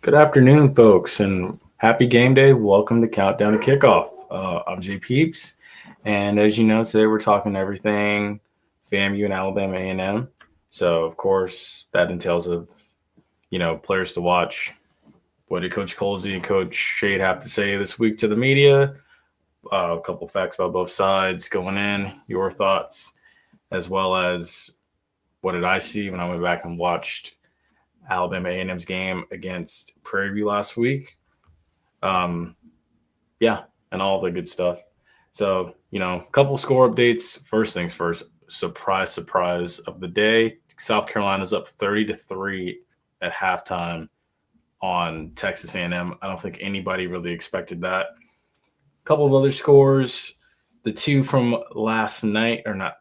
Good afternoon, folks, and happy game day. Welcome to Countdown to Kickoff. I'm JPeeps, and as you know, today we're talking everything FAMU and Alabama A&M. So, of course, that entails players to watch. What did Coach Colzie and Coach Shade have to say this week to the media? A couple facts about both sides going in, your thoughts, as well as what did I see when I went back and watched Alabama A&M's game against Prairie View last week. Yeah, and all the good stuff. So, a couple score updates. First things first, surprise of the day. South Carolina's up 30-3 at halftime on Texas A&M. I don't think anybody really expected that. A couple of other scores. The two from last night, or not.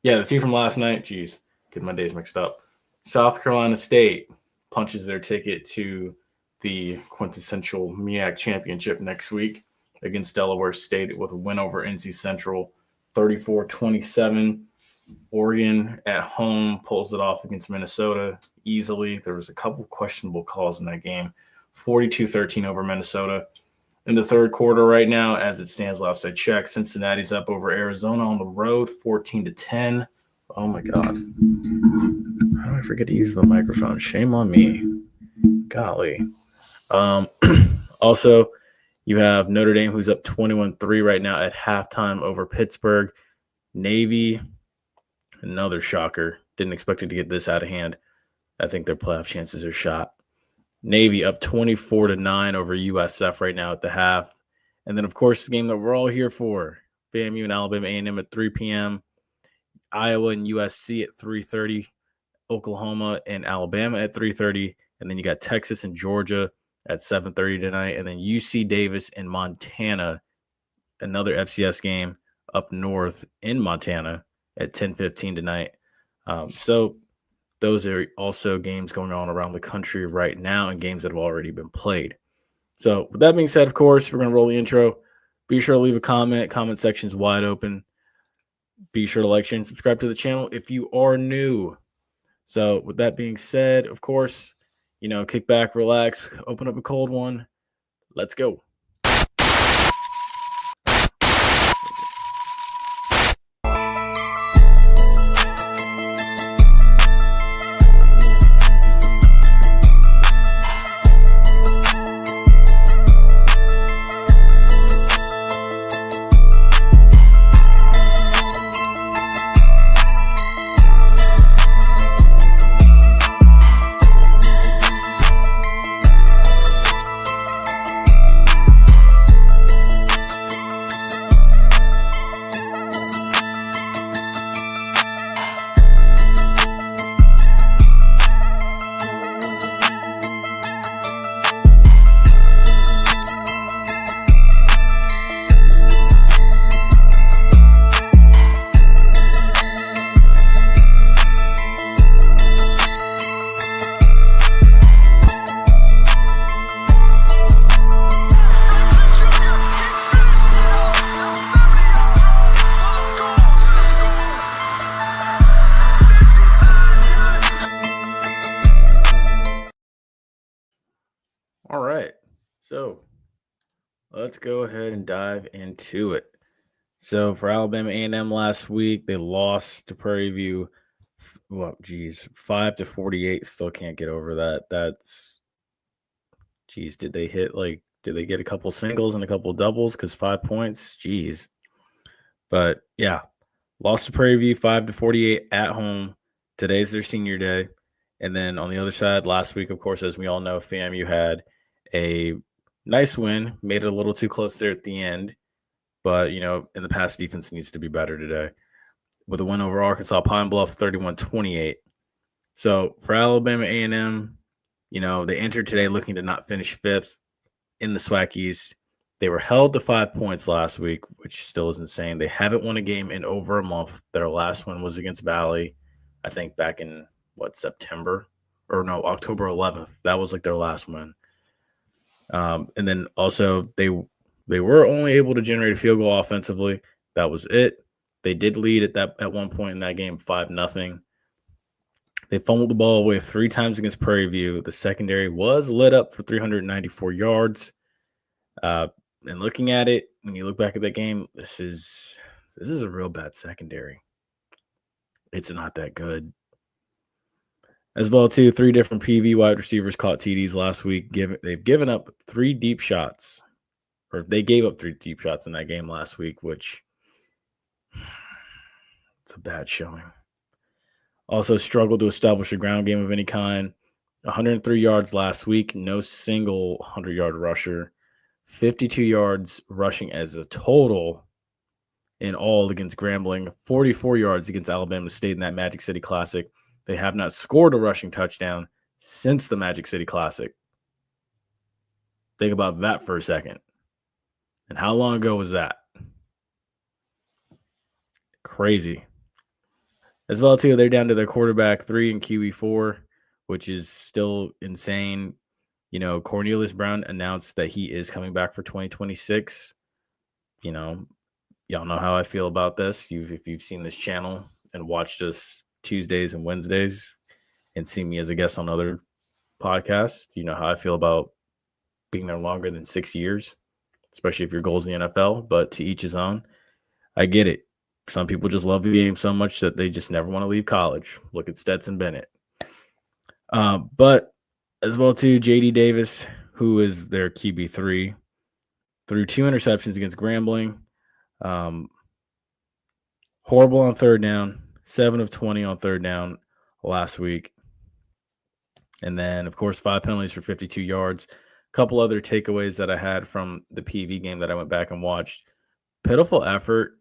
Yeah, the two from last night. Geez, getting my days mixed up. South Carolina State punches their ticket to the quintessential MEAC championship next week against Delaware State with a win over NC Central, 34-27. Oregon at home pulls it off against Minnesota easily. There was a couple questionable calls in that game, 42-13 over Minnesota. In the third quarter right now, as it stands last I checked, Cincinnati's up over Arizona on the road, 14-10. Oh, my God. How do I forget to use the microphone? Shame on me. Golly. Also, you have Notre Dame, who's up 21-3 right now at halftime over Pittsburgh. Navy, another shocker. Didn't expect it to get this out of hand. I think their playoff chances are shot. Navy up 24-9 over USF right now at the half. And then, of course, the game that we're all here for, FAMU and Alabama A&M at 3 p.m., Iowa and USC at 3:30, Oklahoma and Alabama at 3:30, and then you got Texas and Georgia at 7:30 tonight, and then UC Davis and Montana, another FCS game up north in Montana at 10:15 tonight. So those are also games going on around the country right now and games that have already been played. So with that being said, of course, we're going to roll the intro. Be sure to leave a comment. Comment section's wide open. Be sure to like, share, and subscribe to the channel if you are new. So with that being said, of course, kick back, relax, open up a cold one. Let's go. All right, so let's go ahead and dive into it. So for Alabama A&M last week, they lost to Prairie View. 5-48. Still can't get over that. That's, did they get a couple singles and a couple doubles? Because 5 points, But yeah, lost to Prairie View 5-48 at home. Today's their senior day. And then on the other side, last week, of course, as we all know, FAMU had a nice win, made it a little too close there at the end. But, in the past, defense needs to be better today. With a win over Arkansas Pine Bluff, 31-28. So for Alabama A&M, they entered today looking to not finish fifth in the SWAC East. They were held to 5 points last week, which still is insane. They haven't won a game in over a month. Their last one was against Valley, I think back in, October 11th. That was their last win. And then also they were only able to generate a field goal offensively. That was it. They did lead at one point in that game 5-0. They fumbled the ball away 3 times against Prairie View. The secondary was lit up for 394 yards. And looking at it, when you look back at that game, this is a real bad secondary. It's not that good. As well, too, 3 different PV wide receivers caught TDs last week. They've given up 3 deep shots, or they gave up 3 deep shots in that game last week, which it's a bad showing. Also struggled to establish a ground game of any kind. 103 yards last week, no single 100-yard rusher. 52 yards rushing as a total in all against Grambling. 44 yards against Alabama State in that Magic City Classic. They have not scored a rushing touchdown since the Magic City Classic. Think about that for a second. And how long ago was that? Crazy. As well, too, they're down to their quarterback 3 and QE4, which is still insane. You know, Cornelius Brown announced that he is coming back for 2026. You know, y'all know how I feel about this. If you've seen this channel and watched us Tuesdays and Wednesdays and seen me as a guest on other podcasts, you know how I feel about being there longer than 6 years, especially if your goal's in the NFL. But to each his own. I get it. Some people just love the game so much that they just never want to leave college. Look at Stetson Bennett. But as well, too, J.D. Davis, who is their QB3, threw 2 interceptions against Grambling. Horrible on third down, 7 of 20 on third down last week. And then, of course, 5 penalties for 52 yards. A couple other takeaways that I had from the PV game that I went back and watched. Pitiful effort.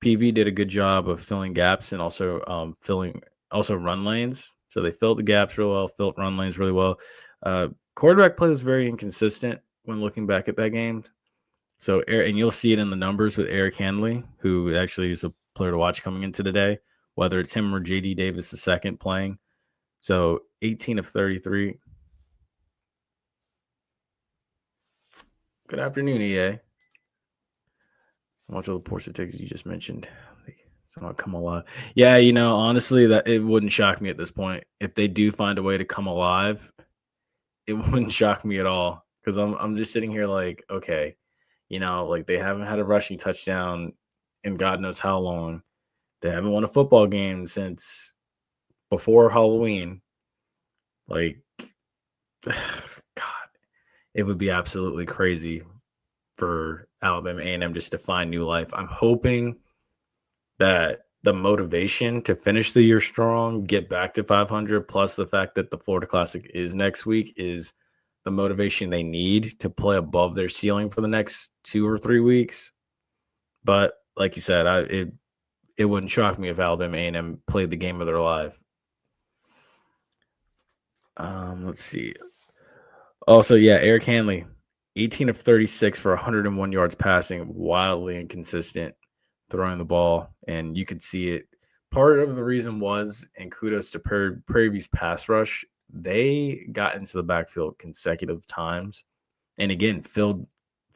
PV did a good job of filling gaps and also filling run lanes. So they filled the gaps really well, filled run lanes really well. Quarterback play was very inconsistent when looking back at that game. So, and you'll see it in the numbers with Eric Hanley, who actually is a player to watch coming into today, whether it's him or J.D. Davis II playing. So 18 of 33. Good afternoon, EA. Watch all the Porsche tickets you just mentioned. Somehow come alive. Yeah, you know, honestly, that it wouldn't shock me at this point. If they do find a way to come alive, it wouldn't shock me at all. Because I'm just sitting here like, okay, you know, like they haven't had a rushing touchdown in God knows how long. They haven't won a football game since before Halloween. Like, God, it would be absolutely crazy for Alabama A&M just to find new life. I'm hoping that the motivation to finish the year strong, get back to 500, plus the fact that the Florida Classic is next week, is the motivation they need to play above their ceiling for the next 2 or 3 weeks. But like you said, it wouldn't shock me if Alabama A&M played the game of their life. Let's see. Also, yeah, Eric Hanley, 18 of 36 for 101 yards passing, wildly inconsistent throwing the ball, and you could see it. Part of the reason was, and kudos to Prairie View's pass rush, they got into the backfield consecutive times, and again, filled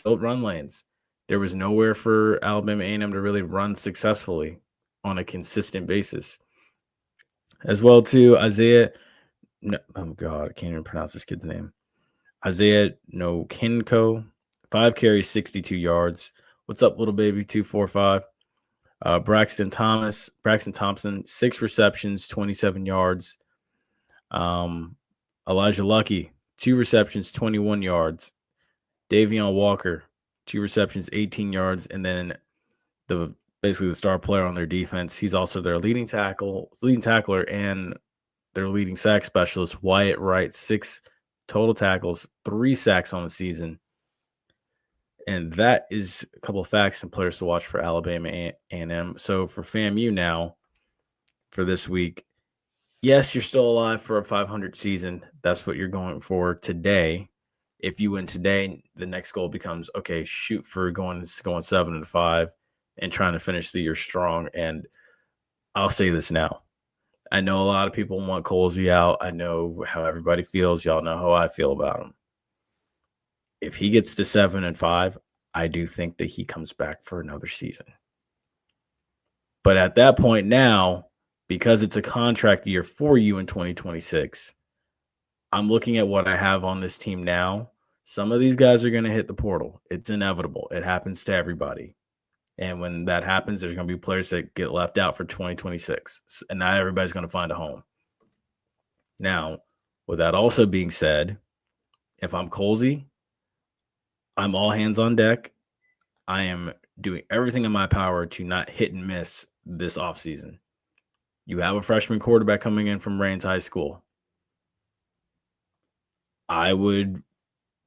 run lanes. There was nowhere for Alabama A&M to really run successfully on a consistent basis. As well, too, Isaiah. No, oh, God, I can't even pronounce this kid's name. Isaiah Nokinko, 5 carries, 62 yards. What's up, little baby? 245. Braxton Thompson, 6 receptions, 27 yards. Elijah Lucky, 2 receptions, 21 yards. Davion Walker, 2 receptions, 18 yards. And then basically the star player on their defense. He's also their leading tackler, and their leading sack specialist, Wyatt Wright, 6 total tackles, 3 sacks on the season. And that is a couple of facts and players to watch for Alabama A&M. So for FAMU now, for this week, yes, you're still alive for a 500 season. That's what you're going for today. If you win today, the next goal becomes, okay, shoot for going 7-5 and trying to finish the year strong. And I'll say this now. I know a lot of people want Colzie out. I know how everybody feels. Y'all know how I feel about him. If he gets to 7-5, I do think that he comes back for another season. But at that point now, because it's a contract year for you in 2026, I'm looking at what I have on this team now. Some of these guys are going to hit the portal. It's inevitable. It happens to everybody. And when that happens, there's going to be players that get left out for 2026. And not everybody's going to find a home. Now, with that also being said, if I'm Colzie, I'm all hands on deck. I am doing everything in my power to not hit and miss this offseason. You have a freshman quarterback coming in from Rains High School. I would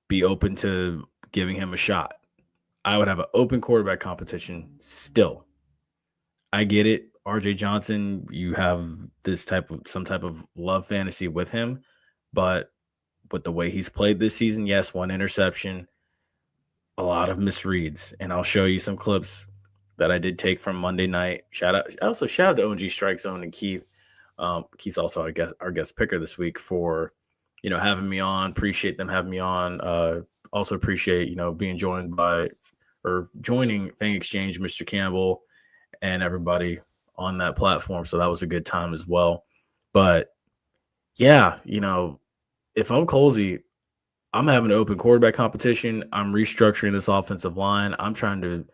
be open to giving him a shot. I would have an open quarterback competition still. I get it. RJ Johnson, you have some type of love fantasy with him, but with the way he's played this season, yes, 1 interception, a lot of misreads, and I'll show you some clips that I did take from Monday night. Shout out to OG Strike Zone and Keith. Keith's also our guest picker this week for, having me on. Appreciate them having me on. Also appreciate, being joining Fang Exchange, Mr. Campbell, and everybody on that platform. So that was a good time as well. But yeah, if I'm Colzie, I'm having an open quarterback competition. I'm restructuring this offensive line. I'm trying to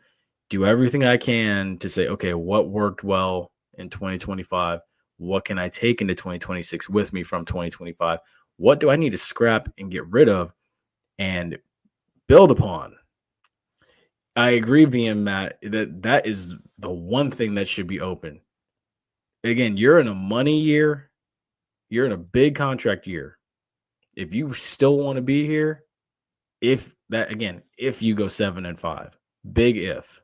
do everything I can to say, okay, what worked well in 2025? What can I take into 2026 with me from 2025? What do I need to scrap and get rid of and build upon? I agree, VM Matt, that is the one thing that should be open. Again, you're in a money year. You're in a big contract year. If you still want to be here, if you go 7-5, big if,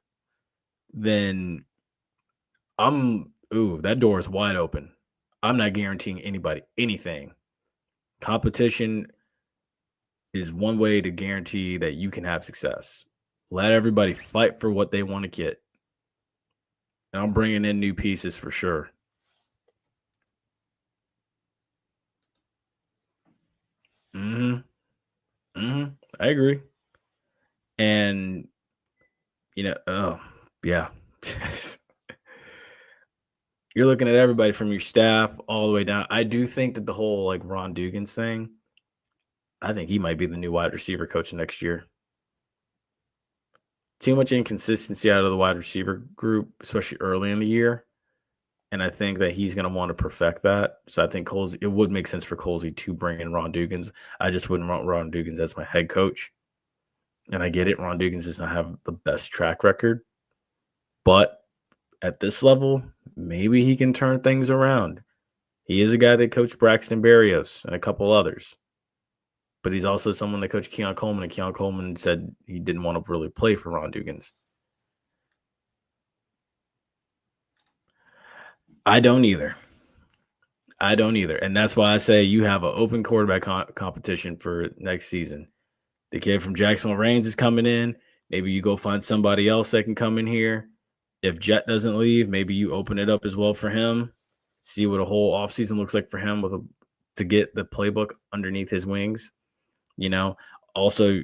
then that door is wide open. I'm not guaranteeing anybody anything. Competition is one way to guarantee that you can have success. Let everybody fight for what they want to get. And I'm bringing in new pieces for sure. I agree. And, yeah. You're looking at everybody from your staff all the way down. I do think that the whole Ron Dugans thing, I think he might be the new wide receiver coach next year. Too much inconsistency out of the wide receiver group, especially early in the year. And I think that he's going to want to perfect that. So I think it would make sense for Colzie to bring in Ron Dugans. I just wouldn't want Ron Dugans as my head coach. And I get it. Ron Dugans does not have the best track record. But at this level, maybe he can turn things around. He is a guy that coached Braxton Berrios and a couple others. But he's also someone that coached Keon Coleman, and Keon Coleman said he didn't want to really play for Ron Dugans. I don't either. And that's why I say you have an open quarterback competition for next season. The kid from Jacksonville Reigns is coming in. Maybe you go find somebody else that can come in here. If Jet doesn't leave, maybe you open it up as well for him. See what a whole offseason looks like for him to get the playbook underneath his wings. Also,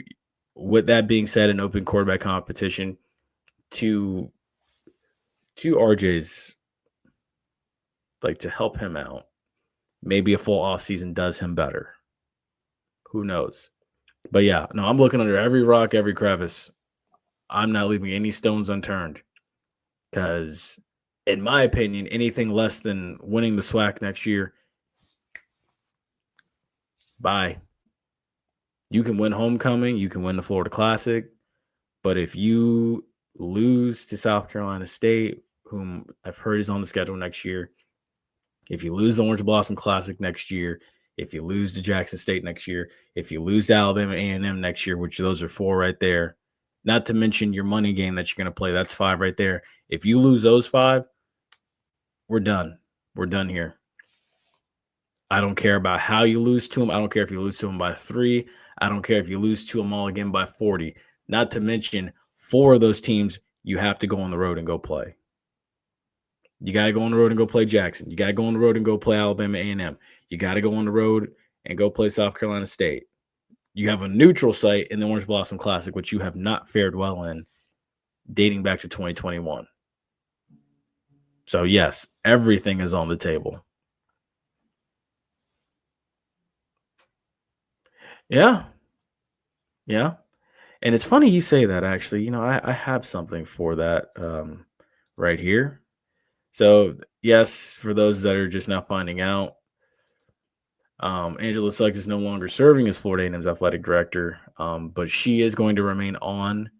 with that being said, an open quarterback competition to RJ's, to help him out. Maybe a full offseason does him better. Who knows? But yeah, no, I'm looking under every rock, every crevice. I'm not leaving any stones unturned. Because, in my opinion, anything less than winning the SWAC next year, bye. You can win homecoming. You can win the Florida Classic. But if you lose to South Carolina State, whom I've heard is on the schedule next year, if you lose the Orange Blossom Classic next year, if you lose to Jackson State next year, if you lose to Alabama A&M next year, which those are 4 right there, not to mention your money game that you're going to play, that's 5 right there. If you lose those 5, we're done. We're done here. I don't care about how you lose to them. I don't care if you lose to them by 3. I don't care if you lose to them all again by 40. Not to mention 4 of those teams you have to go on the road and go play. You got to go on the road and go play Jackson. You got to go on the road and go play Alabama A&M. You got to go on the road and go play South Carolina State. You have a neutral site in the Orange Blossom Classic, which you have not fared well in dating back to 2021. So, yes, everything is on the table. Yeah. Yeah. And it's funny you say that, actually. I have something for that right here. So, yes, for those that are just now finding out, Angela Suggs is no longer serving as Florida A&M's athletic director, but she is going to remain on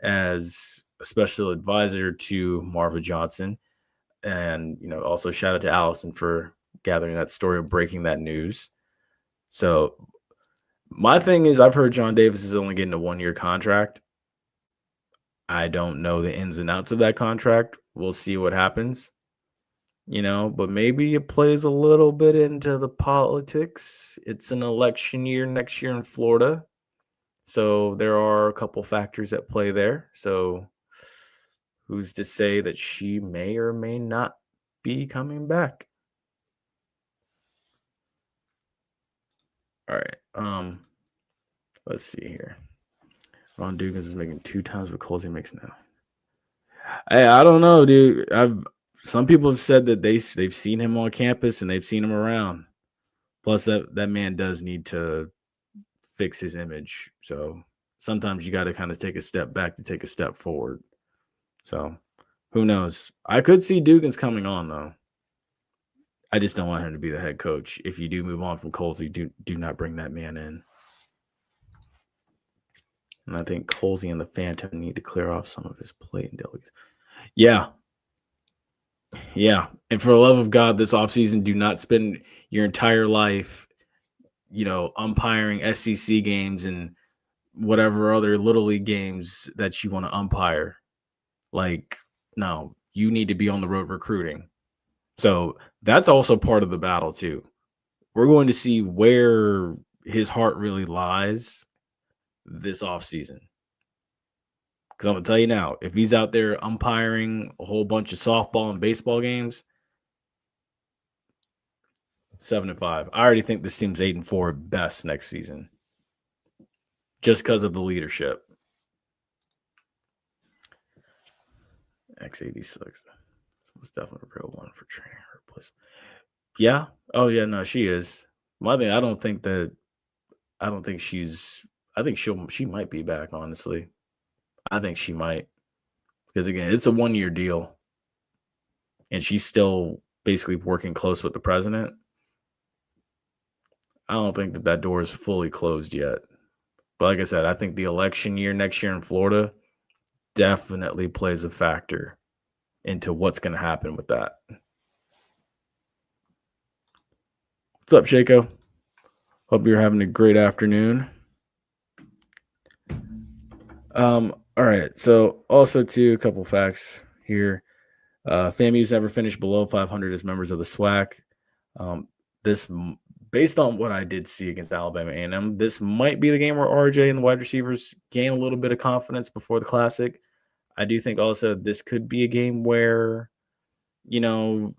as a special advisor to Marva Johnson. And, also shout out to Allison for gathering that story and breaking that news. So, my thing is, I've heard John Davis is only getting a 1-year contract. I don't know the ins and outs of that contract. We'll see what happens. But maybe it plays a little bit into the politics. It's an election year next year in Florida. So there are a couple factors at play there. So who's to say that she may or may not be coming back? All right. Let's see here. Ron Dugans is making 2 times what Colzie makes now. Hey, I don't know, dude. Some people have said that they've seen him on campus and they've seen him around. Plus, that man does need to fix his image. So sometimes you got to kind of take a step back to take a step forward. So who knows? I could see Dugans coming on, though. I just don't want him to be the head coach. If you do move on from Colzie, do not bring that man in. And I think Colzie and the Phantom need to clear off some of his plate and delegates. Yeah. Yeah. And for the love of God, this offseason, do not spend your entire life, umpiring SEC games and whatever other little league games that you want to umpire. Like, no, you need to be on the road recruiting. So that's also part of the battle too. We're going to see where his heart really lies this offseason. Because I'm going to tell you now, if he's out there umpiring a whole bunch of softball and baseball games, 7-5. I already think this team's 8-4 at best next season, just because of the leadership. X86 was definitely a real one for training her replacement. Yeah. Oh yeah. No, she is. My thing. I think she might be back. Honestly, I think she might, because again, it's a 1-year deal, and she's still basically working close with the president. I don't think that door is fully closed yet. But like I said, I think the election year next year in Florida definitely plays a factor into what's going to happen with that. What's up, Shaco? Hope you're having a great afternoon. All right. So also too, a couple facts here. FAMU's never finished below 500 as members of the SWAC. This, based on what I did see against Alabama A&M, this might be the game where RJ and the wide receivers gain a little bit of confidence before the Classic. I do think also this could be a game where, the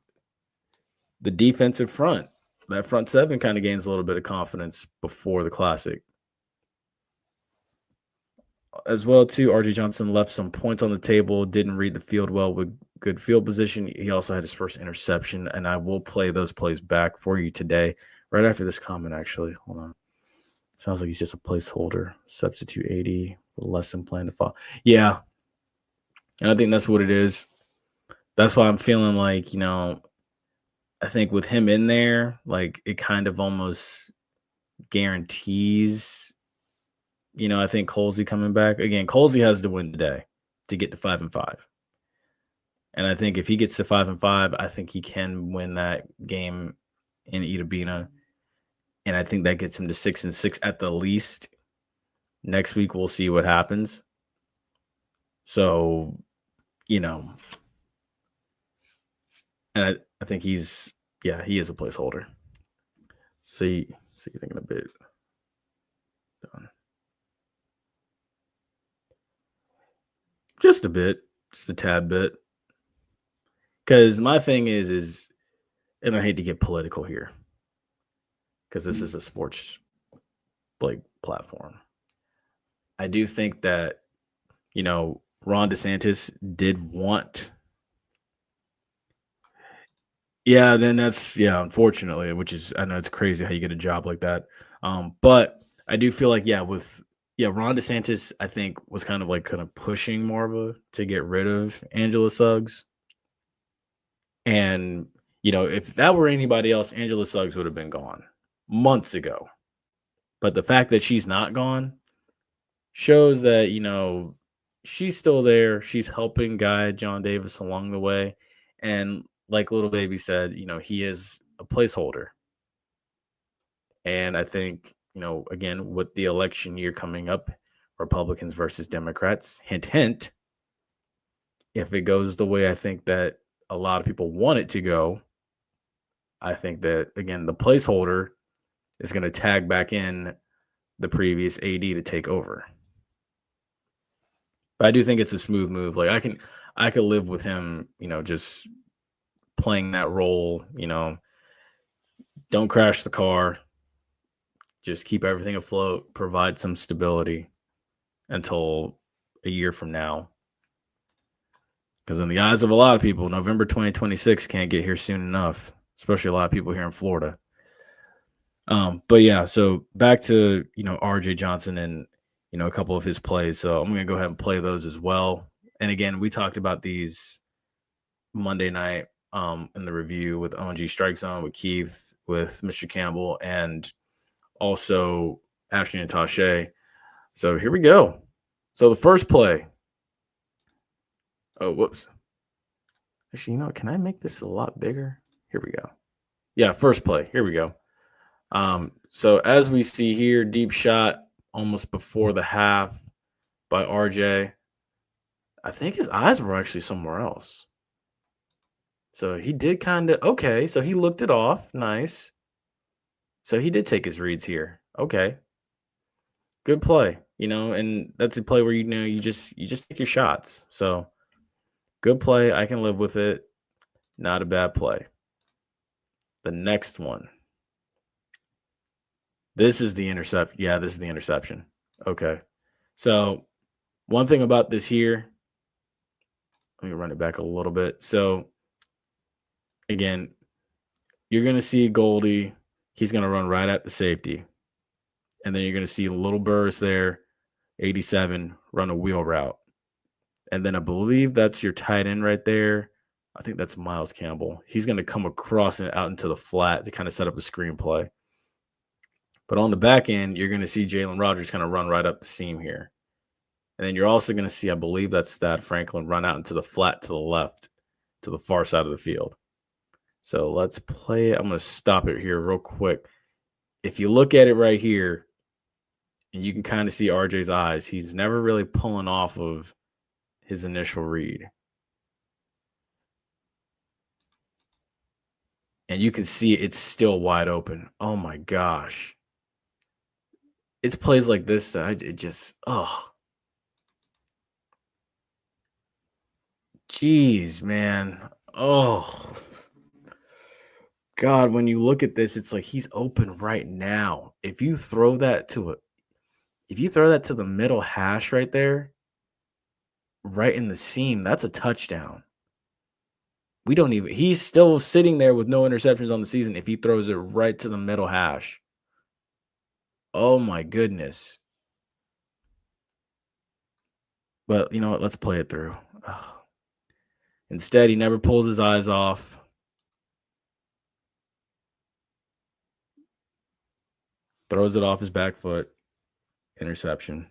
defensive front, that front seven kind of gains a little bit of confidence before the Classic. As well, too, RJ Johnson left some points on the table, didn't read the field well with good field position. He also had his first interception, and I will play those plays back for you today, right after this comment, actually. Hold on. Sounds like he's just a placeholder. Substitute 80, lesson plan to fall. Yeah. And I think that's what it is. That's why I'm feeling like, I think with him in there, like it kind of almost guarantees, I think Colzie coming back. Again, Colzie has to win today to get to 5-5. And I think if he gets to 5-5, I think he can win that game in Itabena. And I think that gets him to 6-6 at the least. Next week, we'll see what happens. So, and I think he is a placeholder. So you're thinking a bit done. Just a bit, just a tad bit. Because my thing is, and I hate to get political here, because this is a sports platform. I do think that, Ron DeSantis did want Yeah, then that's unfortunately, which is I know it's crazy how you get a job like that. But I do feel like Ron DeSantis I think was kind of pushing more of a to get rid of Angela Suggs. And if that were anybody else, Angela Suggs would have been gone months ago. But the fact that she's not gone shows that, she's still there. She's helping guide John Davis along the way. And like Little Baby said, he is a placeholder. And I think, again, with the election year coming up, Republicans versus Democrats, hint, hint, if it goes the way I think that a lot of people want it to go, I think that, again, the placeholder is going to tag back in the previous AD to take over. But I do think it's a smooth move. Like I could live with him, just playing that role, don't crash the car, just keep everything afloat, provide some stability until a year from now. Because in the eyes of a lot of people, November 2026 can't get here soon enough, especially a lot of people here in Florida. But yeah, so back to RJ Johnson and a couple of his plays. So I'm gonna go ahead and play those as well. And again, we talked about these Monday night in the review with ONG Strike Zone, with Keith, with Mr. Campbell, and also Ashley and Tasha. So here we go. So the first play. Oh, whoops. Actually, can I make this a lot bigger? Here we go. Yeah, first play. Here we go. So as we see here, deep shot almost before the half by RJ. I think his eyes were actually somewhere else. So he did okay. So he looked it off. Nice. So he did take his reads here. Okay. Good play. And that's a play where you just take your shots. So good play. I can live with it. Not a bad play. The next one. This is the interception. Yeah, this is the interception. Okay. So one thing about this here, let me run it back a little bit. So again, you're going to see Goldie. He's going to run right at the safety. And then you're going to see a little burst there, 87, run a wheel route. And then I believe that's your tight end right there. I think that's Miles Campbell. He's going to come across and out into the flat to kind of set up a screenplay. But on the back end, you're going to see Jalen Rogers kind of run right up the seam here. And then you're also going to see, I believe that's Thad Franklin, run out into the flat to the left, to the far side of the field. So let's play it. I'm going to stop it here real quick. If you look at it right here, and you can kind of see RJ's eyes, he's never really pulling off of his initial read. And you can see it's still wide open. Oh, my gosh. It's plays like this that it just, Jeez, man. Oh, God, when you look at this, it's like he's open right now. If you throw that to the middle hash right there, right in the seam, that's a touchdown. He's still sitting there with no interceptions on the season if he throws it right to the middle hash. Oh my goodness. But you know what? Let's play it through. Instead, he never pulls his eyes off. Throws it off his back foot. Interception.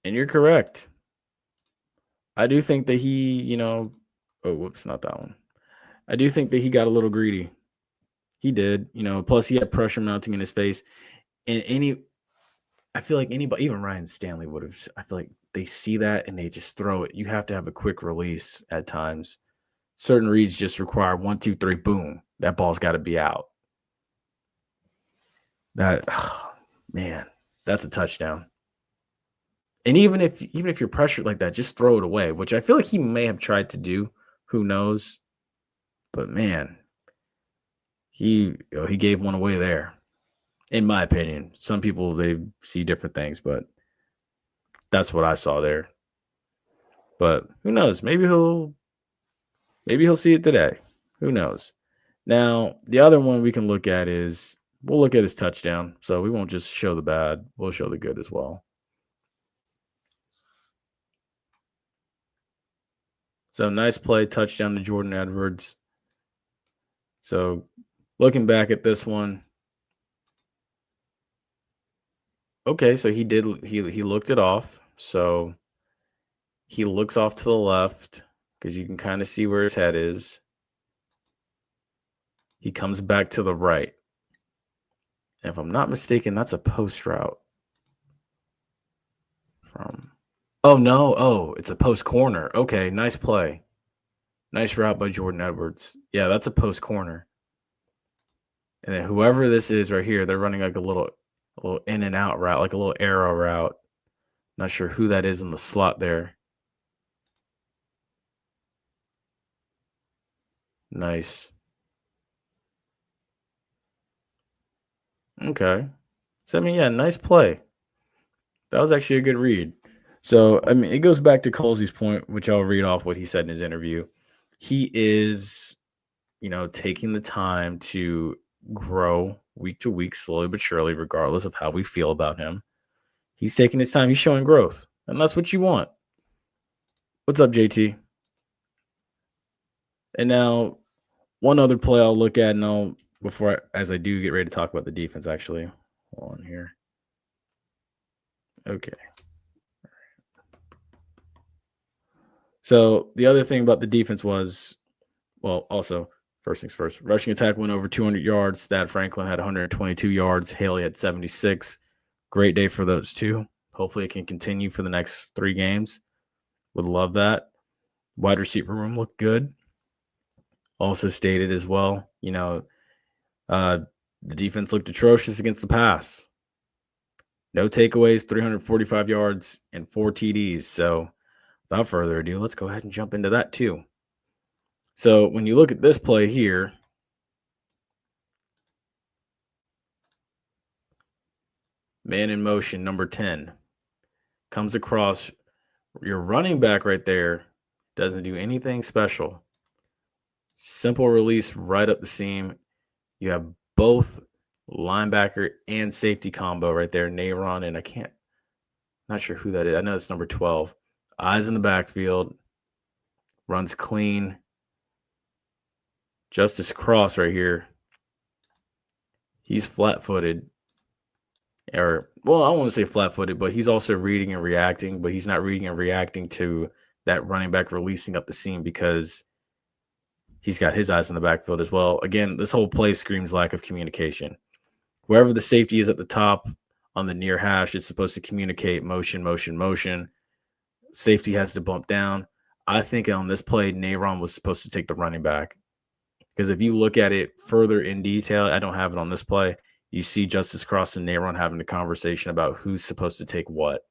And you're correct. I do think that he, oh, whoops, not that one. I do think that he got a little greedy. He did, plus he had pressure mounting in his face. And I feel like anybody, even Ryan Stanley would have, I feel like they see that and they just throw it. You have to have a quick release at times. Certain reads just require 1, 2, 3, boom. That ball's got to be out. Man, that's a touchdown. And even if you're pressured like that, just throw it away, which I feel like he may have tried to do. Who knows? But man, he gave one away there. In my opinion, some people, they see different things, but that's what I saw there. But who knows? Maybe he'll Maybe he'll see it today. Who knows? Now, the other one we can look at is we'll look at his touchdown. So we won't just show the bad, we'll show the good as well. So nice play, touchdown to Jordan Edwards. So looking back at this one, okay, so he looked it off. So he looks off to the left because you can kind of see where his head is. He comes back to the right. And if I'm not mistaken, that's a post route. Oh, no. Oh, it's a post corner. Okay, nice play. Nice route by Jordan Edwards. Yeah, that's a post corner. And then whoever this is right here, they're running like a little in and out route, like a little arrow route. Not sure who that is in the slot there. Nice. Okay. So, I mean, yeah, nice play. That was actually a good read. So, I mean, it goes back to Colzie's point, which I'll read off what he said in his interview. He is, taking the time to grow week to week, slowly but surely, regardless of how we feel about him. He's taking his time. He's showing growth, and that's what you want. What's up, JT? And now, one other play I'll look at, and as I do get ready to talk about the defense, actually. Hold on here. Okay. So the other thing about the defense was, also, first things first, rushing attack went over 200 yards. Thad Franklin had 122 yards. Haley had 76. Great day for those two. Hopefully it can continue for the next 3 games. Would love that. Wide receiver room looked good. Also stated as well, the defense looked atrocious against the pass. No takeaways, 345 yards, and 4 TDs. So without further ado, let's go ahead and jump into that too. So when you look at this play here, man in motion, number 10, comes across your running back right there, doesn't do anything special. Simple release right up the seam. You have both linebacker and safety combo right there, Nayron, and not sure who that is. I know it's number 12. Eyes in the backfield, runs clean. Justice Cross right here. He's flat-footed. I don't want to say flat-footed, but he's also reading and reacting, but he's not reading and reacting to that running back releasing up the seam because he's got his eyes in the backfield as well. Again, this whole play screams lack of communication. Wherever the safety is at the top on the near hash, it's supposed to communicate motion, motion, motion. Safety has to bump down. I think on this play, Nayron was supposed to take the running back. Because if you look at it further in detail, I don't have it on this play, you see Justice Cross and Nayron having a conversation about who's supposed to take what.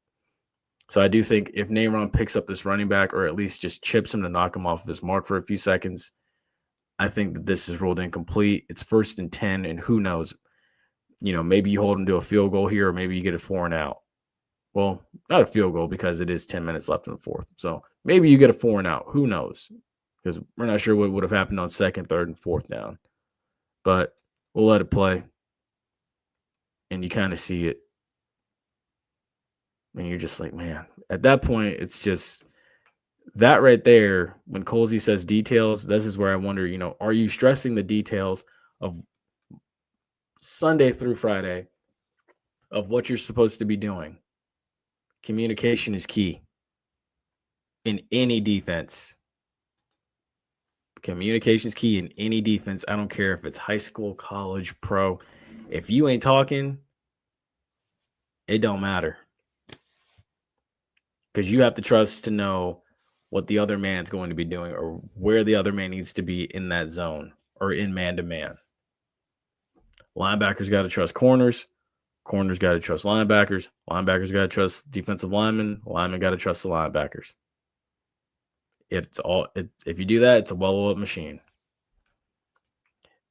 So I do think if Nayron picks up this running back or at least just chips him to knock him off of his mark for a few seconds, I think that this is ruled incomplete. It's 1st and 10, and who knows? Maybe you hold him to a field goal here, or maybe you get a 4 and out. Well, not a field goal because it is 10 minutes left in the 4th. So maybe you get a 4 and out. Who knows? Because we're not sure what would have happened on 2nd, 3rd, and 4th down. But we'll let it play. And you kind of see it. And you're just like, man, at that point, it's just that right there. When Colzie says details, this is where I wonder, are you stressing the details of Sunday through Friday of what you're supposed to be doing? Communication is key in any defense. Communication is key in any defense. I don't care if it's high school, college, pro. If you ain't talking, it don't matter. Because you have to trust to know what the other man's going to be doing or where the other man needs to be in that zone or in man-to-man. Linebackers got to trust corners. Corners got to trust linebackers. Linebackers got to trust defensive linemen. Linemen got to trust the linebackers. If you do that, it's a well-oiled machine.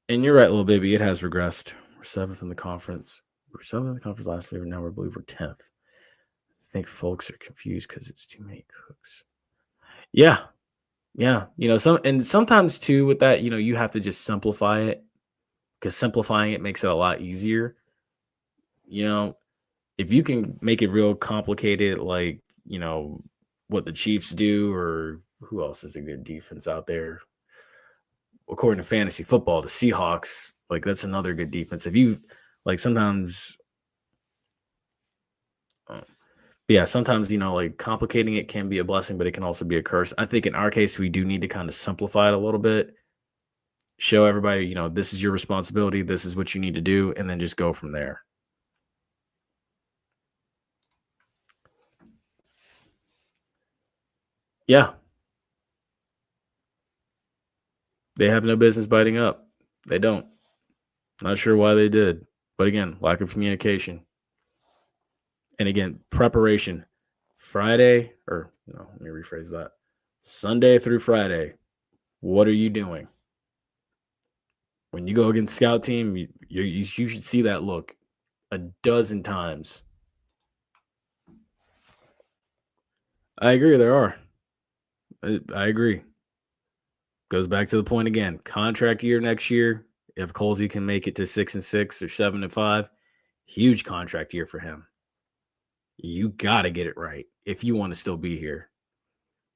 And you're right, little baby. It has regressed. We're 7th in the conference. We were 7th in the conference last year. Now we believe we're 10th. I think folks are confused because it's too many cooks. Yeah. Yeah, sometimes too with that, you have to just simplify it because simplifying it makes it a lot easier. You know, if you can make it real complicated, like, what the Chiefs do, or who else is a good defense out there? According to fantasy football, the Seahawks, like that's another good defense. If you like sometimes, uh, yeah, sometimes, like complicating it can be a blessing, but it can also be a curse. I think in our case, we do need to kind of simplify it a little bit, show everybody, this is your responsibility, this is what you need to do, and then just go from there. Yeah, they have no business biting up. They don't. Not sure why they did. But again, lack of communication. And again, preparation. Friday, or no, let me rephrase that. Sunday through Friday, what are you doing? When you go against scout team, you should see that look a dozen times. I agree, there are. I agree. Goes back to the point again. Contract year next year. If Colzie can make it to 6-6 or 7-5, huge contract year for him. You got to get it right if you want to still be here.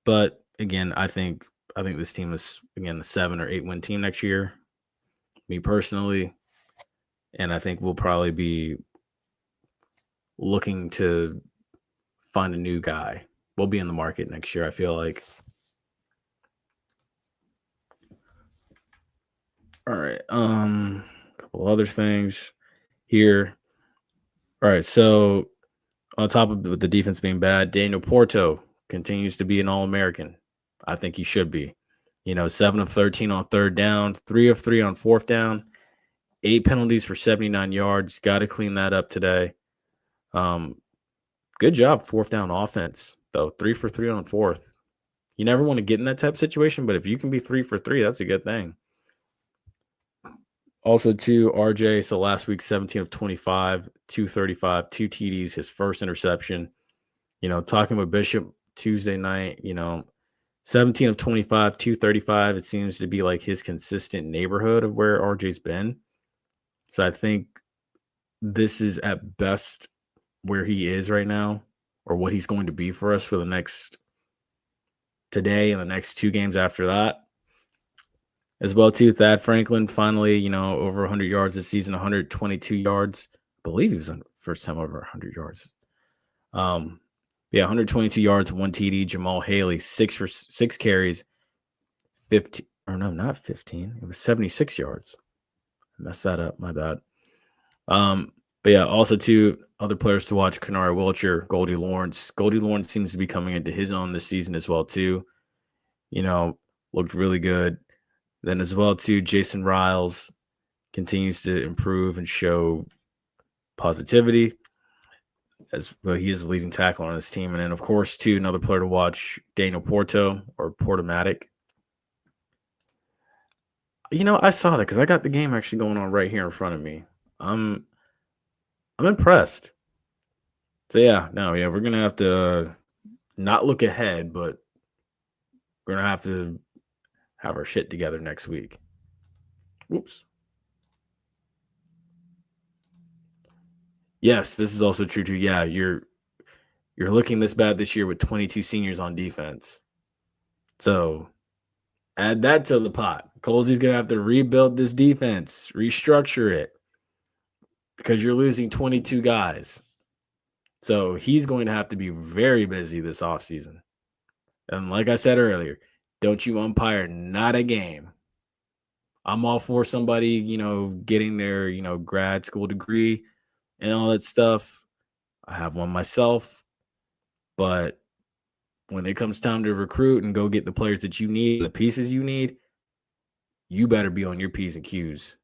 But again, I think this team is again a 7 or 8 win team next year. Me personally, and I think we'll probably be looking to find a new guy. We'll be in the market next year, I feel like. All right. A couple other things here. All right. So on top of the defense being bad, Daniel Porto continues to be an All-American. I think he should be. 7 of 13 on third down, 3 of 3 on fourth down, 8 penalties for 79 yards. Got to clean that up today. Good job, fourth down offense, though. 3 for 3 on fourth. You never want to get in that type of situation, but if you can be 3 for 3, that's a good thing. Also, too, RJ, so last week, 17 of 25, 235, 2 TDs, his first interception. Talking with Bishop Tuesday night, 17 of 25, 235. It seems to be like his consistent neighborhood of where RJ's been. So I think this is at best where he is right now, or what he's going to be for us for the next today and the next 2 games after that. As well, too, Thad Franklin finally, over 100 yards this season, 122 yards. I believe he was on first time over 100 yards. Yeah, 122 yards, 1 TD. Jamal Haley, 6 carries, 15, or no, not 15. It was 76 yards. I messed that up. My bad. But yeah, also too, other players to watch: Kenari Wilcher, Goldie Lawrence. Goldie Lawrence seems to be coming into his own this season as well too. Looked really good. Then as well too, Jason Riles continues to improve and show positivity as well. He is the leading tackler on this team. And then of course too, another player to watch, Daniel Porto, or Portomatic. I saw that because I got the game actually going on right here in front of me. I'm impressed. So yeah, we're gonna have to not look ahead, but we're gonna have to have our shit together next week. Whoops. Yes, this is also true too. Yeah, you're looking this bad this year with 22 seniors on defense. So add that to the pot. Colzie's gonna have to rebuild this defense, restructure it, because you're losing 22 guys. So he's going to have to be very busy this offseason. And like I said earlier, don't you umpire not a game. I'm all for somebody, getting their, grad school degree and all that stuff. I have one myself. But when it comes time to recruit and go get the players that you need, the pieces you need, you better be on your P's and Q's,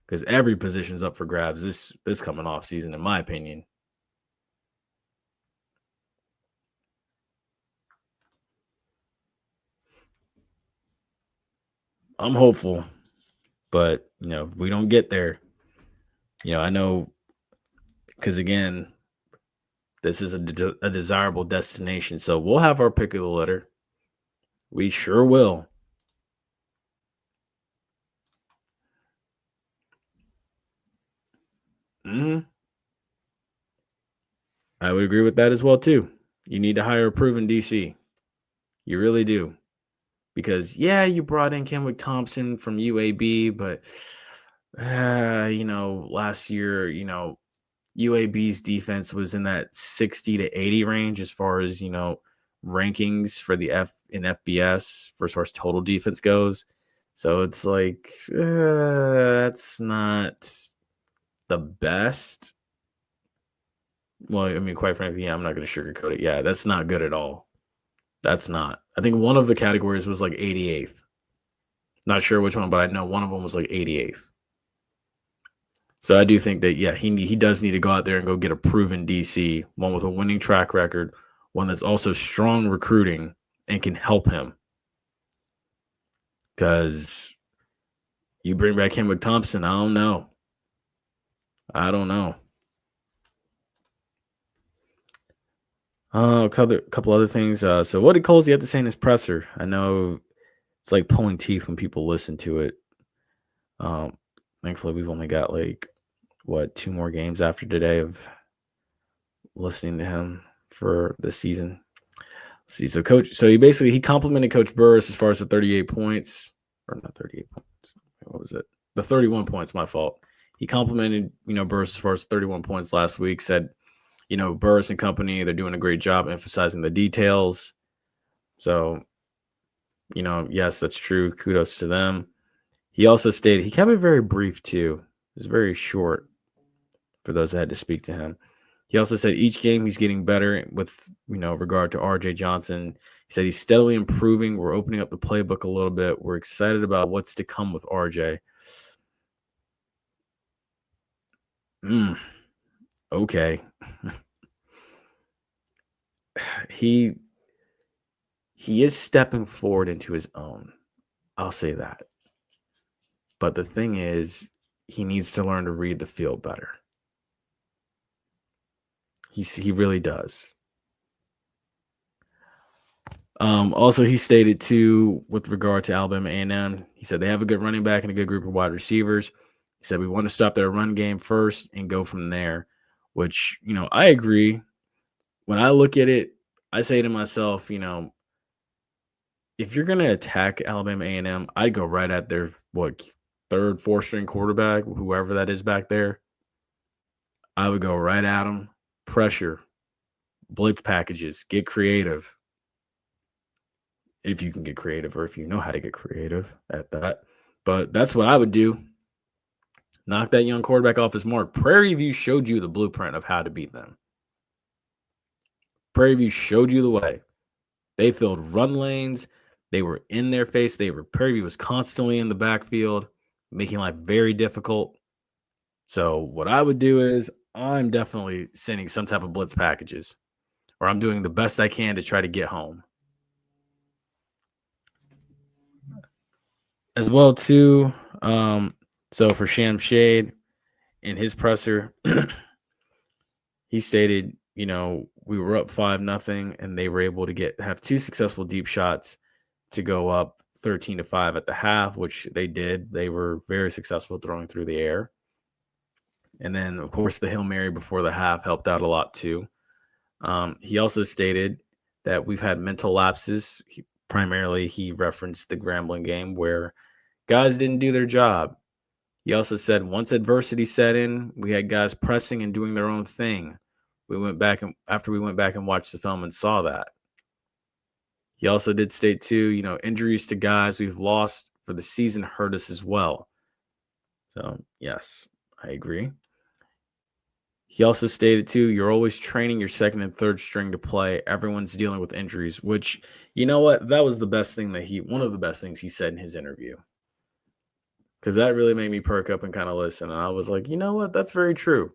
because every position's up for grabs this coming off season, in my opinion. I'm hopeful, but if we don't get there, I know, because again, this is a desirable destination, so we'll have our pick of the litter. We sure will. I would agree with that as well, too. You need to hire a proven DC. You really do. Because, yeah, you brought in Kenwick Thompson from UAB, but, last year, UAB's defense was in that 60 to 80 range as far as, rankings for the in FBS as far as total defense goes. So it's like, that's not the best. Well, I mean, quite frankly, yeah, I'm not going to sugarcoat it. Yeah, that's not good at all. That's not. I think one of the categories was like 88th. Not sure which one, but I know one of them was like 88th. So I do think that, yeah, he does need to go out there and go get a proven DC, one with a winning track record, one that's also strong recruiting and can help him. Because you bring back Kenwick Thompson, I don't know. A couple other things. So what did Colzie have to say in his presser? I know it's like pulling teeth when people listen to it. Thankfully, we've only got 2 more games after today of listening to him for this season. Let's see, so he complimented Coach Burris as far as the 38 points, or not 38 points. What was it? The 31 points, my fault. He complimented, Burris as far as 31 points last week, said, Burris and company, they're doing a great job emphasizing the details. So, yes, that's true. Kudos to them. He also stated, he kept it very brief too. It was very short for those that had to speak to him. He also said each game he's getting better with, regard to RJ Johnson. He said he's steadily improving. We're opening up the playbook a little bit. We're excited about what's to come with RJ. Okay. He is stepping forward into his own. I'll say that. But the thing is, he needs to learn to read the field better. He really does. Also, he stated too, with regard to Alabama A&M, he said they have a good running back and a good group of wide receivers. He said we want to stop their run game first and go from there, which, I agree. When I look at it, I say to myself, if you're going to attack Alabama A&M, I'd go right at their, third, fourth string quarterback, whoever that is back there. I would go right at them, pressure, blitz packages, get creative. If you can get creative or if you know how to get creative at that. But that's what I would do. Knock that young quarterback off his mark. Prairie View showed you the blueprint of how to beat them. Prairie View showed you the way. They filled run lanes. They were in their face. Prairie View was constantly in the backfield, making life very difficult. So what I would do is I'm definitely sending some type of blitz packages, or I'm doing the best I can to try to get home. As well, too, so for Sham Shade, in his presser, he stated, we were up 5-0, and they were able to have 2 successful deep shots to go up 13-5 at the half, which they did. They were very successful throwing through the air. And then, of course, the Hail Mary before the half helped out a lot, too. He also stated that we've had mental lapses. Primarily, he referenced the Grambling game where guys didn't do their job. He also said once adversity set in, we had guys pressing and doing their own thing. After we went back and watched the film and saw that. He also did state too, injuries to guys we've lost for the season hurt us as well. So yes, I agree. He also stated too, you're always training your second and third string to play. Everyone's dealing with injuries, which, you know what? That was the best thing one of the best things he said in his interview. Because that really made me perk up and kind of listen. And I was like, you know what? That's very true.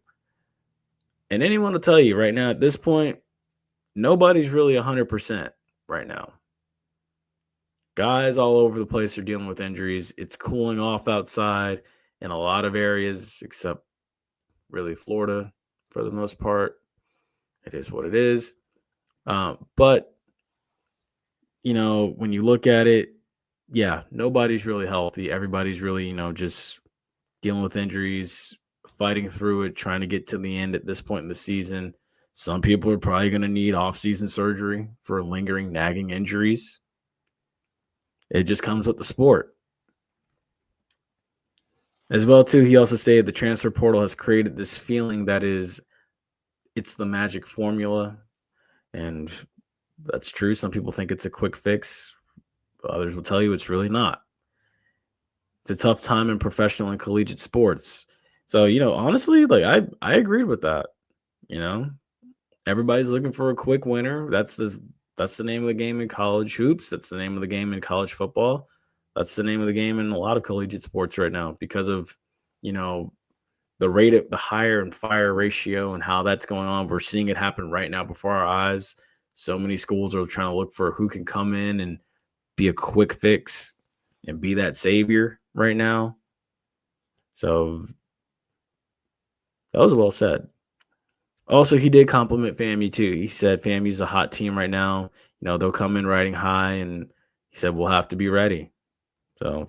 And anyone will tell you right now at this point, nobody's really 100% right now. Guys all over the place are dealing with injuries. It's cooling off outside in a lot of areas, except really Florida for the most part. It is what it is. But, when you look at it, yeah, nobody's really healthy. Everybody's really, just dealing with injuries, fighting through it, trying to get to the end at this point in the season. Some people are probably going to need off-season surgery for lingering, nagging injuries. It just comes with the sport. As well, too, he also stated the transfer portal has created this feeling that it's the magic formula. And that's true. Some people think it's a quick fix. Others will tell you it's really not. It's a tough time in professional and collegiate sports. So, honestly, like I agreed with that. Everybody's looking for a quick winner. That's the name of the game in college hoops. That's the name of the game in college football. That's the name of the game in a lot of collegiate sports right now because of, the rate of the hire and fire ratio and how that's going on. We're seeing it happen right now before our eyes. So many schools are trying to look for who can come in and be a quick fix and be that savior right now. So that was well said. Also, he did compliment FAMU too. He said FAMU's a hot team right now. They'll come in riding high, and he said we'll have to be ready. So,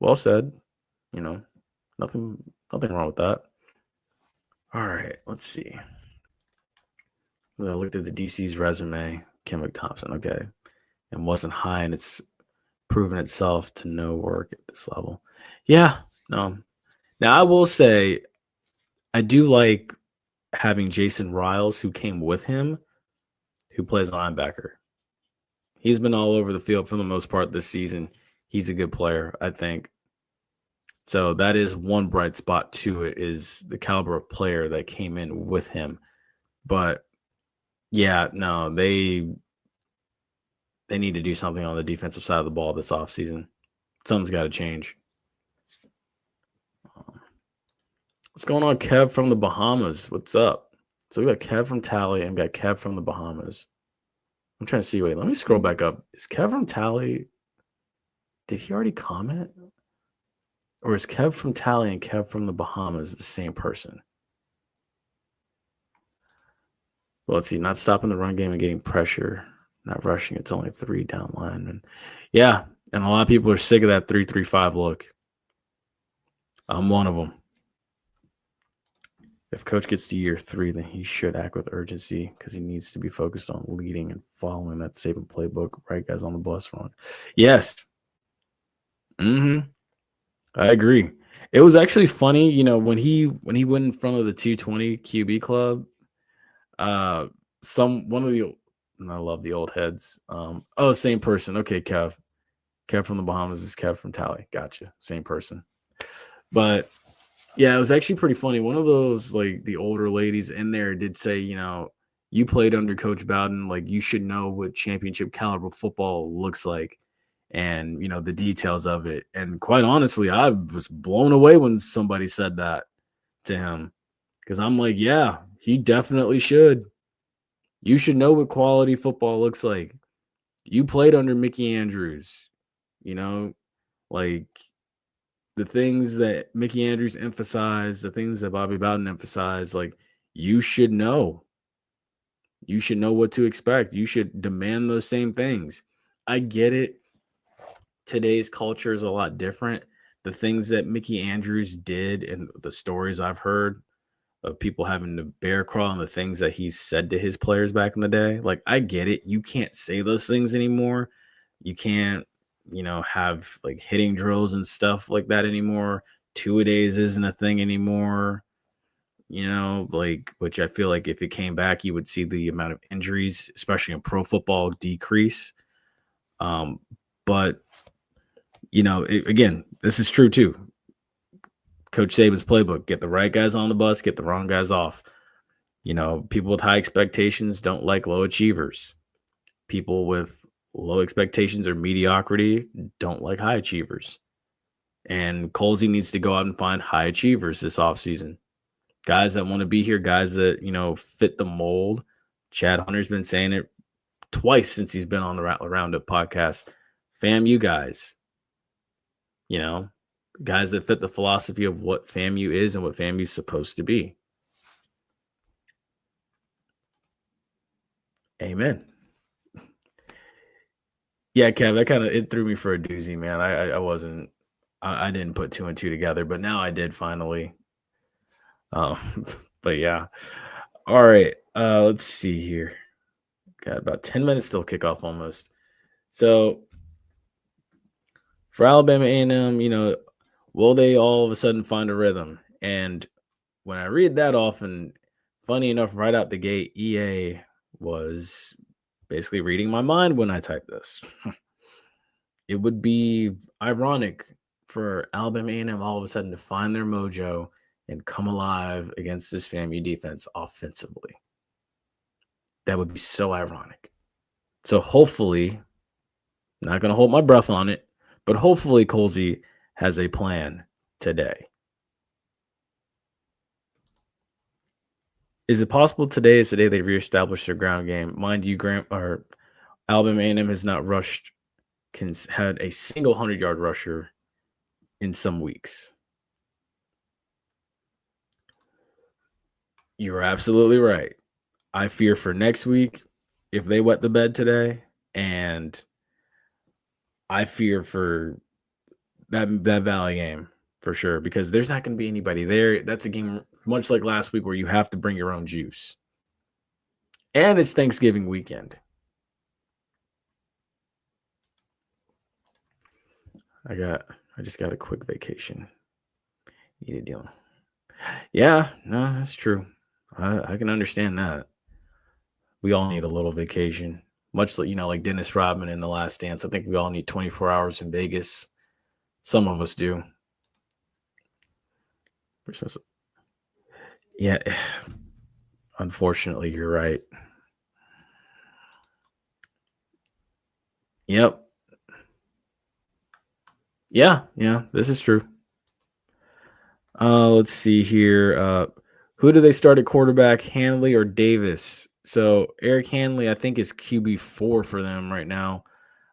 well said. Nothing wrong with that. All right, let's see. I looked at the DC's resume, Kim Thompson, okay, and wasn't high, and it's proven itself to no work at this level. Yeah, no. Now, I will say I do like having Jason Riles, who came with him, who plays linebacker. He's been all over the field for the most part this season. He's a good player, I think. So that is one bright spot to it, is the caliber of player that came in with him. But yeah, no, they need to do something on the defensive side of the ball this offseason. Something's got to change. What's going on, Kev from the Bahamas? What's up? So we got Kev from Tally and we got Kev from the Bahamas. I'm trying to see. Wait, let me scroll back up. Is Kev from Tally? Did he already comment? Or is Kev from Tally and Kev from the Bahamas the same person? Well, let's see. Not stopping the run game and getting pressure. Not rushing. It's only 3 down linemen. Yeah, and a lot of people are sick of that 3-3-5 look. I'm one of them. If Coach gets to year 3, then he should act with urgency because he needs to be focused on leading and following that Saban playbook. Right guys on the bus run. Yes. I agree. It was actually funny, when he went in front of the 220 QB club. I love the old heads. Same person. Okay, Kev from the Bahamas is Kev from Tally. Gotcha. Same person. But yeah, it was actually pretty funny. One of those, like, the older ladies in there did say, you played under Coach Bowden, like, you should know what championship caliber football looks like and, the details of it. And quite honestly, I was blown away when somebody said that to him because I'm like, yeah, he definitely should. You should know what quality football looks like. You played under Mickey Andrews, like the things that Mickey Andrews emphasized, the things that Bobby Bowden emphasized, like you should know. You should know what to expect. You should demand those same things. I get it. Today's culture is a lot different. The things that Mickey Andrews did and the stories I've heard of people having to bear crawl and the things that he said to his players back in the day. Like, I get it. You can't say those things anymore. You can't, have like hitting drills and stuff like that anymore. 2-a-days isn't a thing anymore. Which I feel like if it came back, you would see the amount of injuries, especially in pro football, decrease. But, again, this is true too. Coach Saban's playbook, get the right guys on the bus, get the wrong guys off. People with high expectations don't like low achievers. People with low expectations or mediocrity don't like high achievers. And Colzie needs to go out and find high achievers this offseason. Guys that want to be here, guys that, fit the mold. Chad Hunter's been saying it twice since he's been on the Roundup podcast. FAMU guys, guys that fit the philosophy of what FAMU is and what FAMU is supposed to be. Amen. Yeah, Kev, that it threw me for a doozy, man. I didn't put 2 and 2 together, but now I did finally. But yeah. All right. Let's see here. Got about 10 minutes till kickoff almost. So for Alabama A&M, will they all of a sudden find a rhythm? And when I read that off, and funny enough, right out the gate, EA was basically reading my mind when I typed this. It would be ironic for Alabama A&M all of a sudden to find their mojo and come alive against this FAMU defense offensively. That would be so ironic. So hopefully, not going to hold my breath on it, but hopefully Colzie has a plan today. Is it possible today is the day they reestablish their ground game? Mind you, Alabama A&M has not had a single 100-yard rusher in some weeks. You're absolutely right. I fear for next week if they wet the bed today, and I fear for that Valley game for sure, because there's not going to be anybody there. That's a game much like last week where you have to bring your own juice. And it's Thanksgiving weekend. I just got a quick vacation. Need a deal. Yeah, no, that's true. I can understand that. We all need a little vacation. Much like, like Dennis Rodman in The Last Dance. I think we all need 24 hours in Vegas. Some of us do. Yeah. Unfortunately, you're right. Yep. Yeah, this is true. Let's see here. Who do they start at quarterback, Hanley or Davis? So Eric Hanley, I think, is QB4 for them right now.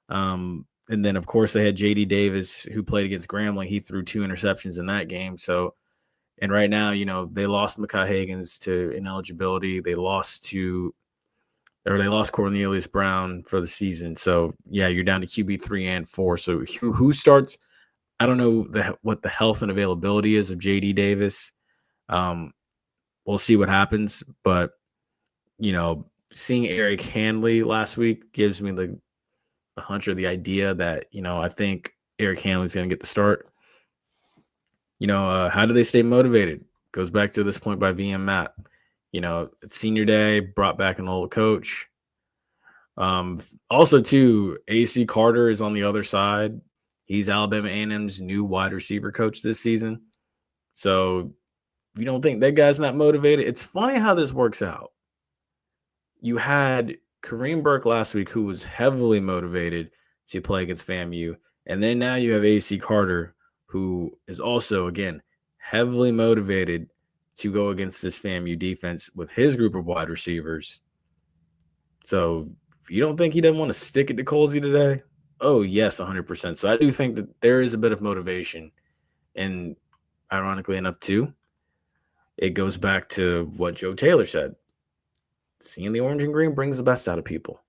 And then, of course, they had J.D. Davis, who played against Grambling. He threw 2 interceptions in that game. So, and right now, they lost Mekhi Higgins to ineligibility. They lost Cornelius Brown for the season. So, yeah, you're down to QB3 and 4. So who starts? I don't know what the health and availability is of J.D. Davis. We'll see what happens. But, seeing Eric Hanley last week gives me the hunch or the idea that, I think Eric Hanley's going to get the start. How do they stay motivated? Goes back to this point by VM Matt. It's senior day, brought back an old coach. Also, too, AC Carter is on the other side. He's Alabama A&M's new wide receiver coach this season. So if you don't think that guy's not motivated, it's funny how this works out. You had Kareem Burke last week, who was heavily motivated to play against FAMU. And then now you have AC Carter, who is also, again, heavily motivated to go against this FAMU defense with his group of wide receivers. So you don't think he doesn't want to stick it to Colzie today? Oh, yes, 100%. So I do think that there is a bit of motivation. And ironically enough, too, it goes back to what Joe Taylor said. Seeing the orange and green brings the best out of people.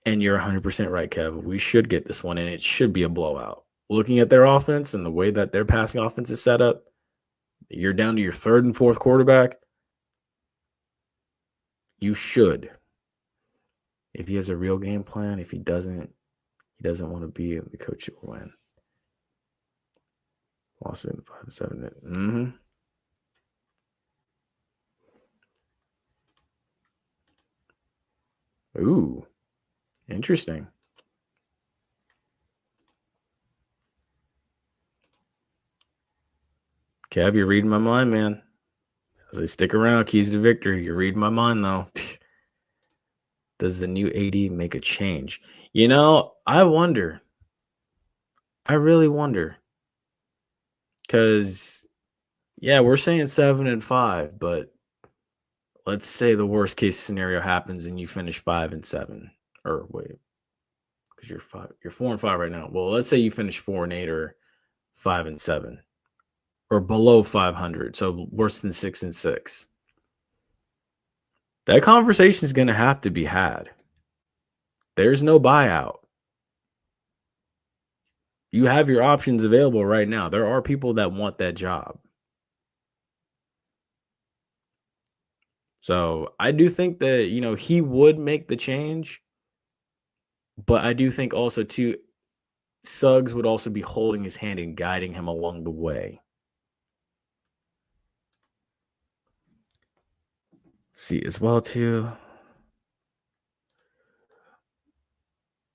And you're 100% right, Kev. We should get this one, and it should be a blowout. Looking at their offense and the way that their passing offense is set up, you're down to your 3rd and 4th quarterback. You should. If he has a real game plan, if he doesn't want to be the coach who will win. Lost it in 5-7. Ooh, interesting. Kev, you're reading my mind, man. As I stick around, keys to victory. You're reading my mind, though. Does the new AD make a change? I wonder. I really wonder. Because, yeah, we're saying 7-5, but let's say the worst case scenario happens and you finish 5-7. Or wait, because you're 4-5 right now. Well, let's say you finish 4-8 or 5-7, or below 500, so worse than 6-6. That conversation is going to have to be had. There's no buyout. You have your options available right now. There are people that want that job. So I do think that, he would make the change, but I do think also too, Suggs would also be holding his hand and guiding him along the way. See as well too.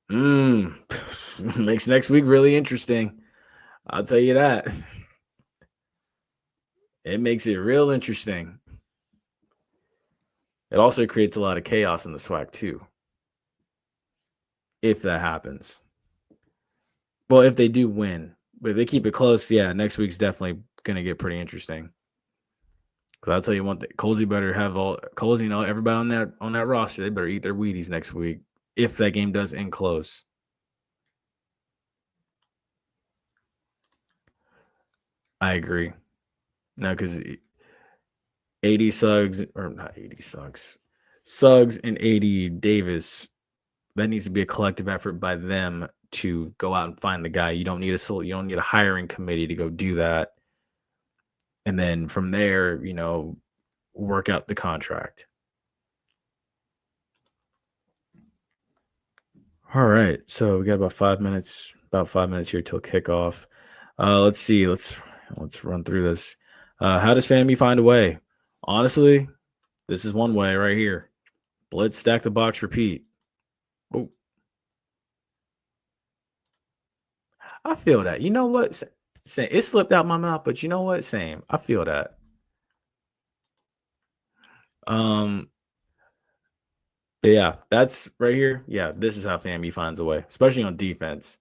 Makes next week really interesting. I'll tell you that. It makes it real interesting. It also creates a lot of chaos in the SWAC too, if that happens. Well, if they do win, but if they keep it close, yeah, next week's definitely gonna get pretty interesting. Because I'll tell you one thing, Colzie better have Colzie, everybody on that roster, they better eat their Wheaties next week if that game does end close. I agree. No, because AD Suggs, or not AD Suggs, Suggs and AD Davis, that needs to be a collective effort by them to go out and find the guy. You don't need a hiring committee to go do that. And then from there, work out the contract. All right. So we got about 5 minutes here till kickoff. Let's see. Let's run through this. How does FAMU find a way? Honestly, this is one way right here. Blitz, stack the box, repeat. Oh, I feel that. You know what? It slipped out my mouth, but you know what? Same. I feel that. But yeah, that's right here. Yeah, this is how FAMU finds a way, especially on defense.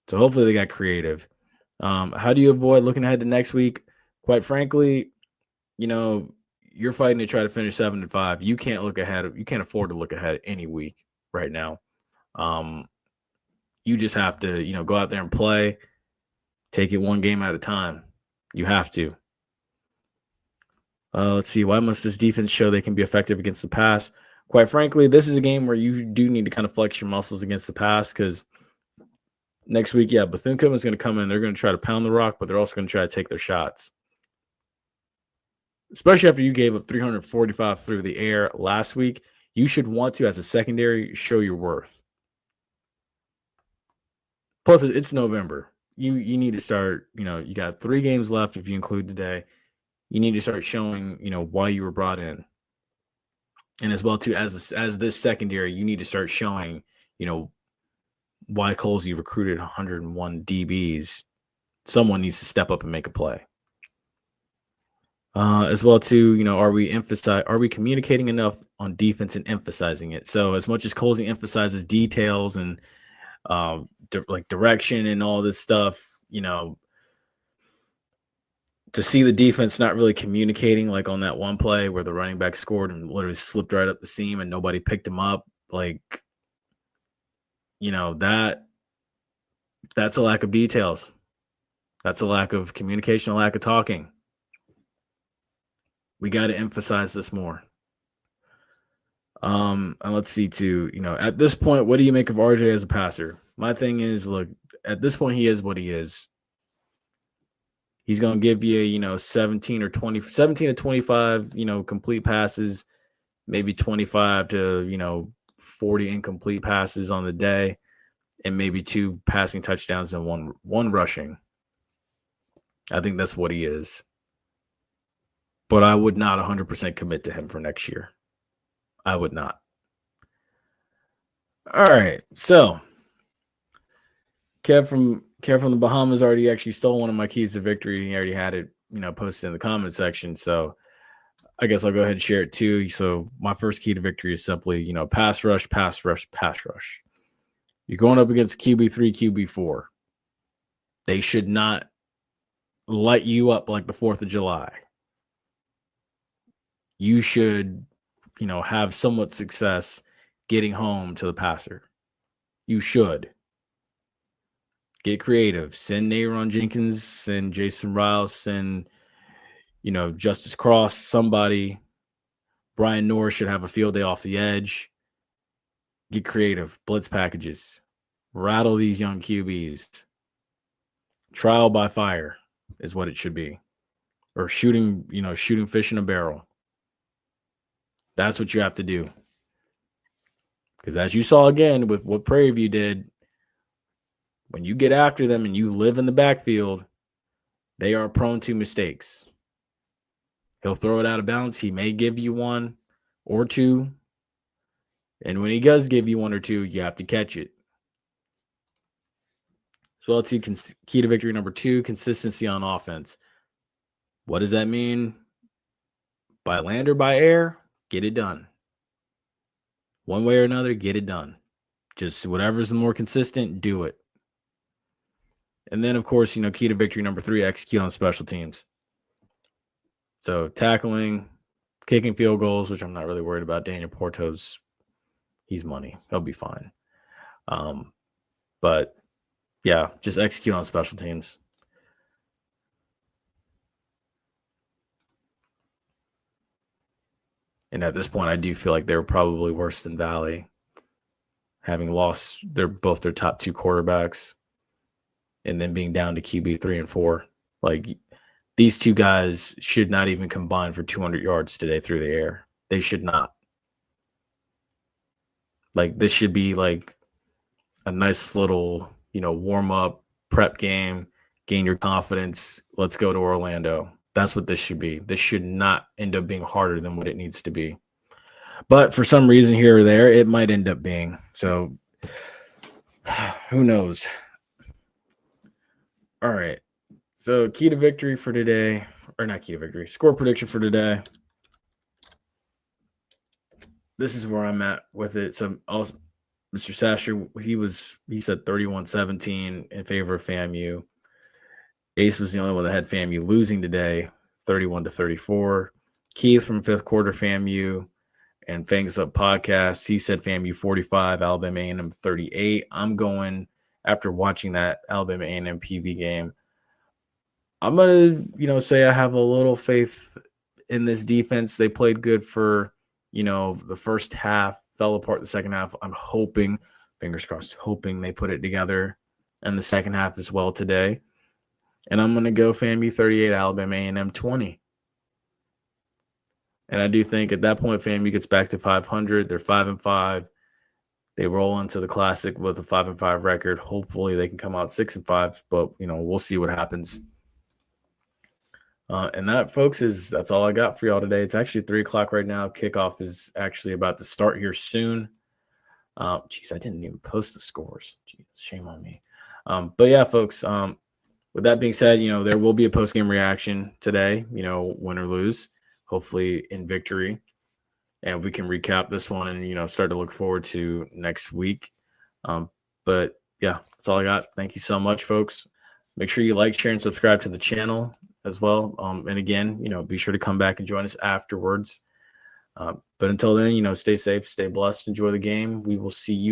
So hopefully they got creative. How do you avoid looking ahead to next week? Quite frankly, you're fighting to try to finish 7-5. You can't look ahead. You can't afford to look ahead any week right now. You just have to, go out there and play. Take it one game at a time. You have to. Let's see. Why must this defense show they can be effective against the pass? Quite frankly, this is a game where you do need to kind of flex your muscles against the pass because next week, yeah, Bethune-Cookman is going to come in. They're going to try to pound the rock, but they're also going to try to take their shots. Especially after you gave up 345 through the air last week, you should want to, as a secondary, show your worth. Plus, it's November. You need to start, you got 3 games left if you include today. You need to start showing, why you were brought in. And as well, too, as this secondary, you need to start showing, why Colzie recruited 101 DBs. Someone needs to step up and make a play. As well, too, are we communicating enough on defense and emphasizing it? So as much as Colzie emphasizes details and direction and all this stuff, to see the defense not really communicating, like on that one play where the running back scored and literally slipped right up the seam and nobody picked him up, that's a lack of details. That's a lack of communication, a lack of talking. We got to emphasize this more. And let's see too, at this point, what do you make of RJ as a passer? My thing is, look, at this point, he is what he is. He's going to give you, 17 to 25, complete passes, maybe 25 to, 40 incomplete passes on the day, and maybe 2 passing touchdowns and one rushing. I think that's what he is. But I would not 100% commit to him for next year. I would not. All right. So Kev from the Bahamas already actually stole one of my keys to victory. He already had it, posted in the comment section. So I guess I'll go ahead and share it too. So my first key to victory is simply, pass rush, pass rush, pass rush. You're going up against QB3, QB4. They should not light you up like the 4th of July. You should, have somewhat success getting home to the passer. You should. Get creative. Send Nayron Jenkins, send Jason Riles, send, Justice Cross, somebody. Brian Norris should have a field day off the edge. Get creative. Blitz packages. Rattle these young QBs. Trial by fire is what it should be. Or shooting fish in a barrel. That's what you have to do. Because as you saw again with what Prairie View did, when you get after them and you live in the backfield, they are prone to mistakes. He'll throw it out of bounds. He may give you one or two. And when he does give you one or two, you have to catch it. So let's see, key to victory number 2, consistency on offense. What does that mean? By land or by air, get it done. One way or another, get it done. Just whatever's the more consistent, do it. And then, of course, key to victory number 3, execute on special teams. So tackling, kicking field goals, which I'm not really worried about. Daniel Porto's, he's money. He'll be fine. But, yeah, just execute on special teams. And at this point, I do feel like they were probably worse than Valley, having lost both their top 2 quarterbacks and then being down to QB 3 and 4. Like, these 2 guys should not even combine for 200 yards today through the air. They should not. Like, this should be like a nice little, warm-up, prep game, gain your confidence, let's go to Orlando. That's what this should be. This should not end up being harder than what it needs to be. But for some reason here or there, it might end up being. So, who knows? All right. So, key to victory for today, or not key to victory, score prediction for today. This is where I'm at with it. So, also, Mr. Sasher, he said 31-17 in favor of FAMU. Ace was the only one that had FAMU losing today, 31-34. Keith from Fifth Quarter FAMU and Fangs Up Podcast, he said FAMU 45, Alabama A&M 38. I'm going, after watching that Alabama A&M PV game, I'm going to, say I have a little faith in this defense. They played good for, the first half, fell apart the second half. I'm hoping, fingers crossed, hoping they put it together in the second half as well today. And I'm going to go FAMU 38, Alabama A&M 20. And I do think at that point, FAMU gets back to 500. They're 5-5. They roll into the Classic with a 5-5 record. Hopefully they can come out 6-5, but, we'll see what happens. And that, folks, that's all I got for y'all today. It's actually 3 o'clock right now. Kickoff is actually about to start here soon. I didn't even post the scores. Jeez, shame on me. But yeah, folks, with that being said, there will be a post-game reaction today, win or lose, hopefully in victory. And we can recap this one and, start to look forward to next week. But yeah, that's all I got. Thank you so much, folks. Make sure you like, share, and subscribe to the channel as well. And again, be sure to come back and join us afterwards. But until then, stay safe, stay blessed, enjoy the game. We will see you